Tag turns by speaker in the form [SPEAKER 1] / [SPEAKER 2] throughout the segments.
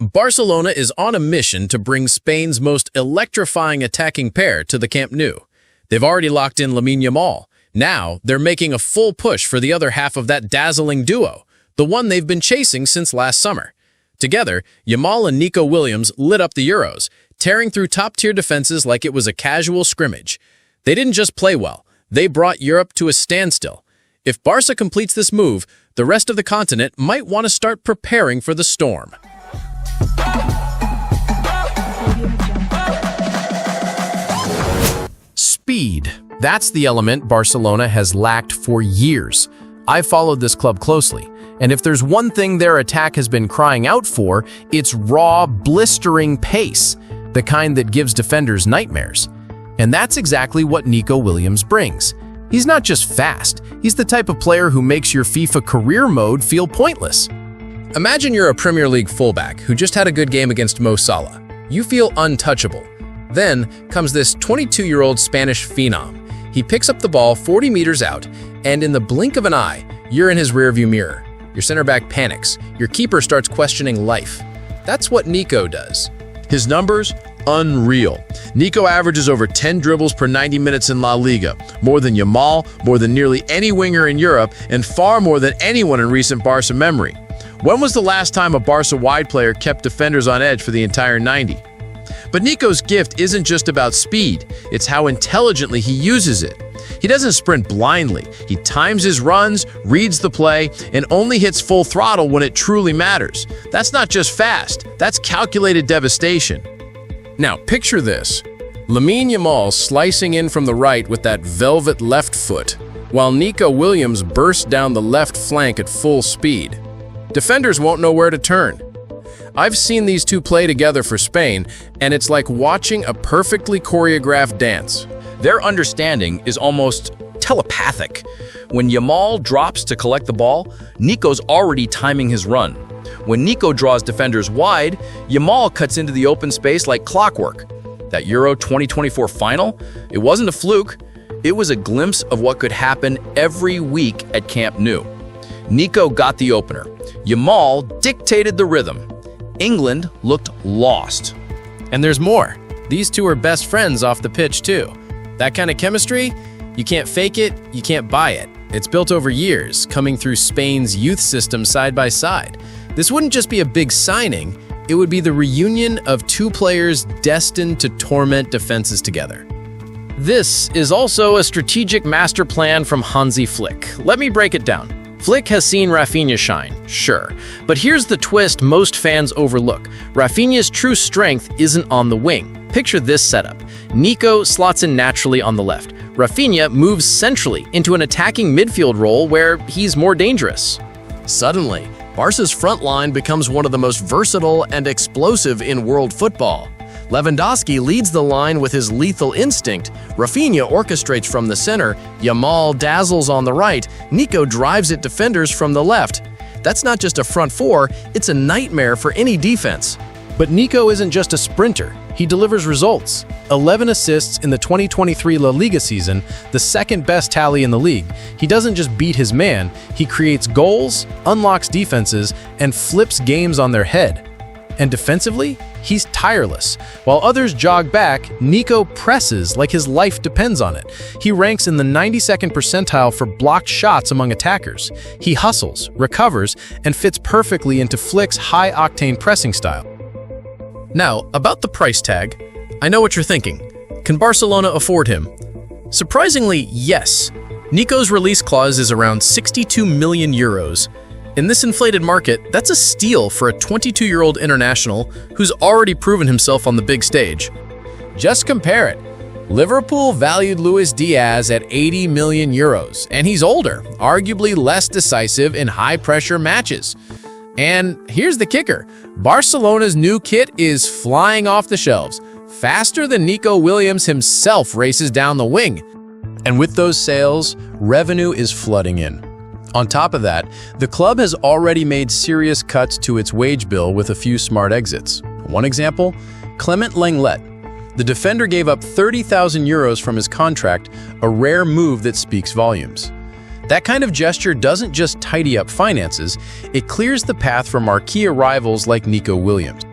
[SPEAKER 1] Barcelona is on a mission to bring Spain's most electrifying attacking pair to the Camp Nou. They've already locked in Lamine Yamal. Now, they're making a full push for the other half of that dazzling duo, the one they've been chasing since last summer. Together, Yamal and Nico Williams lit up the Euros, tearing through top-tier defenses like it was a casual scrimmage. They didn't just play well, they brought Europe to a standstill. If Barça completes this move, the rest of the continent might want to start preparing for the storm. Speed. That's the element Barcelona has lacked for years. I've followed this club closely, and if there's one thing their attack has been crying out for, it's raw, blistering pace, the kind that gives defenders nightmares. And that's exactly what Nico Williams brings. He's not just fast, he's the type of player who makes your FIFA career mode feel pointless. Imagine you're a Premier League fullback who just had a good game against Mo Salah. You feel untouchable. Then comes this 22-year-old Spanish phenom. He picks up the ball 40 meters out, and in the blink of an eye, you're in his rearview mirror. Your center back panics. Your keeper starts questioning life. That's what Nico does.
[SPEAKER 2] His numbers? Unreal. Nico averages over 10 dribbles per 90 minutes in La Liga, more than Yamal, more than nearly any winger in Europe, and far more than anyone in recent Barça memory. When was the last time a Barça wide player kept defenders on edge for the entire 90? But Nico's gift isn't just about speed, it's how intelligently he uses it. He doesn't sprint blindly, he times his runs, reads the play, and only hits full throttle when it truly matters. That's not just fast, that's calculated devastation.
[SPEAKER 1] Now, picture this. Lamine Yamal slicing in from the right with that velvet left foot, while Nico Williams bursts down the left flank at full speed. Defenders won't know where to turn. I've seen these two play together for Spain, and it's like watching a perfectly choreographed dance.
[SPEAKER 3] Their understanding is almost telepathic. When Yamal drops to collect the ball, Nico's already timing his run. When Nico draws defenders wide, Yamal cuts into the open space like clockwork. That Euro 2024 final, it wasn't a fluke. It was a glimpse of what could happen every week at Camp Nou. Nico got the opener. Yamal dictated the rhythm. England looked lost.
[SPEAKER 1] And there's more. These two are best friends off the pitch too. That kind of chemistry, you can't fake it, you can't buy it. It's built over years, coming through Spain's youth system side by side. This wouldn't just be a big signing, it would be the reunion of two players destined to torment defenses together. This is also a strategic master plan from Hansi Flick. Let me break it down. Flick has seen Rafinha shine, sure, but here's the twist most fans overlook. Rafinha's true strength isn't on the wing. Picture this setup. Nico slots in naturally on the left. Rafinha moves centrally into an attacking midfield role where he's more dangerous.
[SPEAKER 4] Suddenly, Barca's front line becomes one of the most versatile and explosive in world football. Lewandowski leads the line with his lethal instinct, Rafinha orchestrates from the center, Yamal dazzles on the right, Nico drives at defenders from the left. That's not just a front four, it's a nightmare for any defense.
[SPEAKER 1] But Nico isn't just a sprinter, he delivers results. 11 assists in the 2023 La Liga season, the second best tally in the league. He doesn't just beat his man, he creates goals, unlocks defenses, and flips games on their head. And defensively, he's tireless. While others jog back, Nico presses like his life depends on it. He ranks in the 92nd percentile for blocked shots among attackers. He hustles, recovers, and fits perfectly into Flick's high-octane pressing style. Now, about the price tag, I know what you're thinking. Can Barcelona afford him? Surprisingly, yes. Nico's release clause is around 62 million euros. In this inflated market, that's a steal for a 22-year-old international who's already proven himself on the big stage. Just compare it. Liverpool valued Luis Diaz at 80 million euros, and he's older, arguably less decisive in high-pressure matches. And here's the kicker. Barcelona's new kit is flying off the shelves. Faster than Nico Williams himself races down the wing. And with those sales, revenue is flooding in. On top of that, the club has already made serious cuts to its wage bill with a few smart exits. One example, Clement Lenglet. The defender gave up 30,000 euros from his contract, a rare move that speaks volumes. That kind of gesture doesn't just tidy up finances, it clears the path for marquee arrivals like Nico Williams.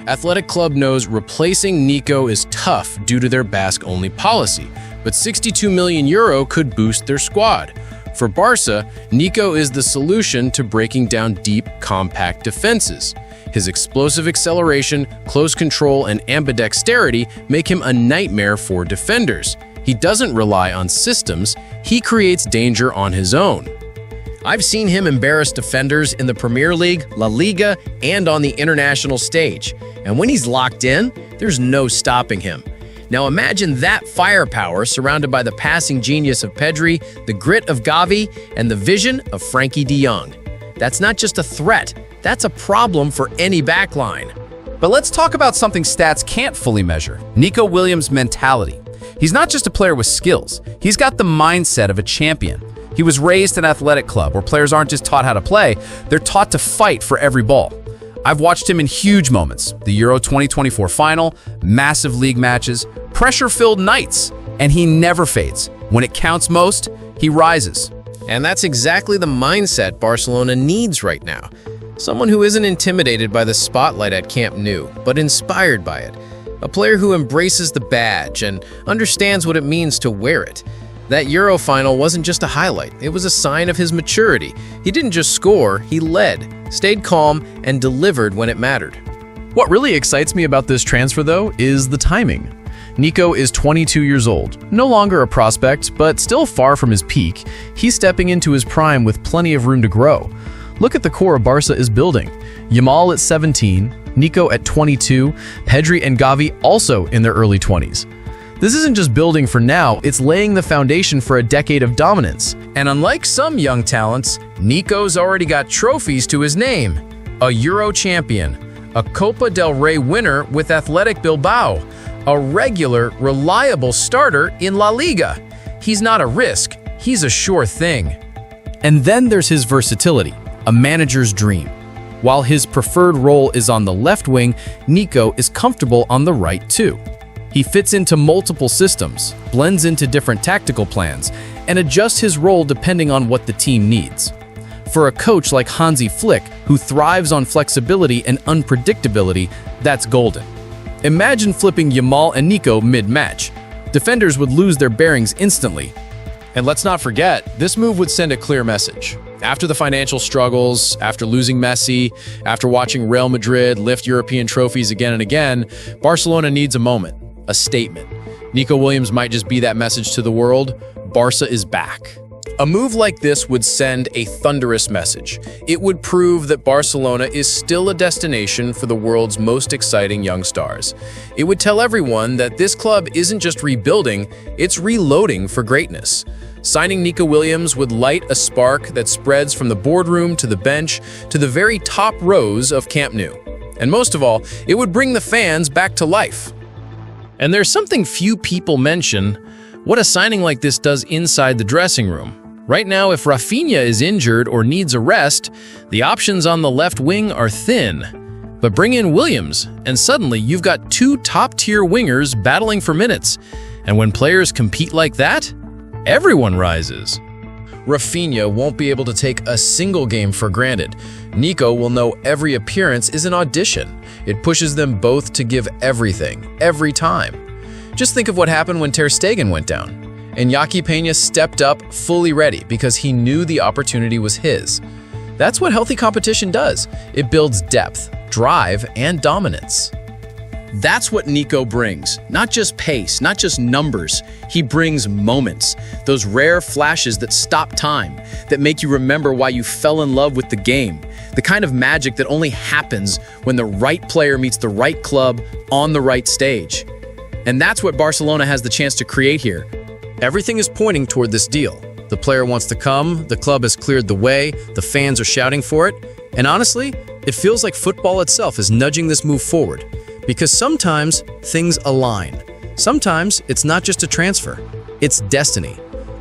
[SPEAKER 1] Athletic Club knows replacing Nico is tough due to their Basque-only policy, but €62 million could boost their squad. For Barça, Nico is the solution to breaking down deep, compact defenses. His explosive acceleration, close control, and ambidexterity make him a nightmare for defenders. He doesn't rely on systems, he creates danger on his own. I've seen him embarrass defenders in the Premier League, La Liga, and on the international stage. And when he's locked in, there's no stopping him. Now imagine that firepower surrounded by the passing genius of Pedri, the grit of Gavi, and the vision of Frankie de Jong. That's not just a threat, that's a problem for any backline.
[SPEAKER 5] But let's talk about something stats can't fully measure: Nico Williams' mentality. He's not just a player with skills, he's got the mindset of a champion. He was raised in an athletic club where players aren't just taught how to play, they're taught to fight for every ball. I've watched him in huge moments: the Euro 2024 final, massive league matches, pressure-filled nights, and he never fades. When it counts most, he rises.
[SPEAKER 1] And that's exactly the mindset Barcelona needs right now. Someone who isn't intimidated by the spotlight at Camp Nou, but inspired by it. A player who embraces the badge and understands what it means to wear it. That Euro final wasn't just a highlight, it was a sign of his maturity. He didn't just score, he led, stayed calm, and delivered when it mattered.
[SPEAKER 2] What really excites me about this transfer, though, is the timing. Nico is 22 years old, no longer a prospect, but still far from his peak. He's stepping into his prime with plenty of room to grow. Look at the core Barça is building. Yamal at 17, Nico at 22, Pedri and Gavi also in their early 20s. This isn't just building for now, it's laying the foundation for a decade of dominance.
[SPEAKER 3] And unlike some young talents, Nico's already got trophies to his name. A Euro champion, a Copa del Rey winner with Athletic Bilbao, a regular, reliable starter in La Liga. He's not a risk, he's a sure thing.
[SPEAKER 1] And then there's his versatility, a manager's dream. While his preferred role is on the left wing, Nico is comfortable on the right too. He fits into multiple systems, blends into different tactical plans, and adjusts his role depending on what the team needs. For a coach like Hansi Flick, who thrives on flexibility and unpredictability, that's golden. Imagine flipping Yamal and Nico mid-match. Defenders would lose their bearings instantly. And let's not forget, this move would send a clear message. After the financial struggles, after losing Messi, after watching Real Madrid lift European trophies again and again, Barcelona needs a moment, a statement. Nico Williams might just be that message to the world: Barça is back. A move like this would send a thunderous message. It would prove that Barcelona is still a destination for the world's most exciting young stars. It would tell everyone that this club isn't just rebuilding, it's reloading for greatness. Signing Nico Williams would light a spark that spreads from the boardroom to the bench to the very top rows of Camp Nou. And most of all, it would bring the fans back to life. And there's something few people mention: what a signing like this does inside the dressing room. Right now, if Rafinha is injured or needs a rest, the options on the left wing are thin. But bring in Williams, and suddenly you've got two top-tier wingers battling for minutes. And when players compete like that, everyone rises. Rafinha won't be able to take a single game for granted. Nico will know every appearance is an audition. It pushes them both to give everything, every time. Just think of what happened when Ter Stegen went down. And Iñaki Peña stepped up fully ready because he knew the opportunity was his. That's what healthy competition does. It builds depth, drive, and dominance. That's what Nico brings. Not just pace, not just numbers. He brings moments. Those rare flashes that stop time, that make you remember why you fell in love with the game. The kind of magic that only happens when the right player meets the right club on the right stage. And that's what Barcelona has the chance to create here. Everything is pointing toward this deal. The player wants to come, the club has cleared the way, the fans are shouting for it, and honestly, it feels like football itself is nudging this move forward. Because sometimes things align. Sometimes it's not just a transfer, it's destiny.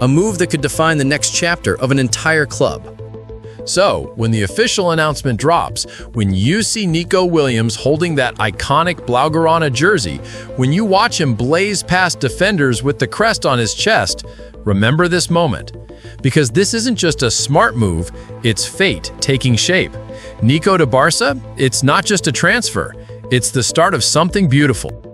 [SPEAKER 1] A move that could define the next chapter of an entire club. So, when the official announcement drops, when you see Nico Williams holding that iconic Blaugrana jersey, when you watch him blaze past defenders with the crest on his chest, remember this moment. Because this isn't just a smart move, it's fate taking shape. Nico to Barça, it's not just a transfer, it's the start of something beautiful.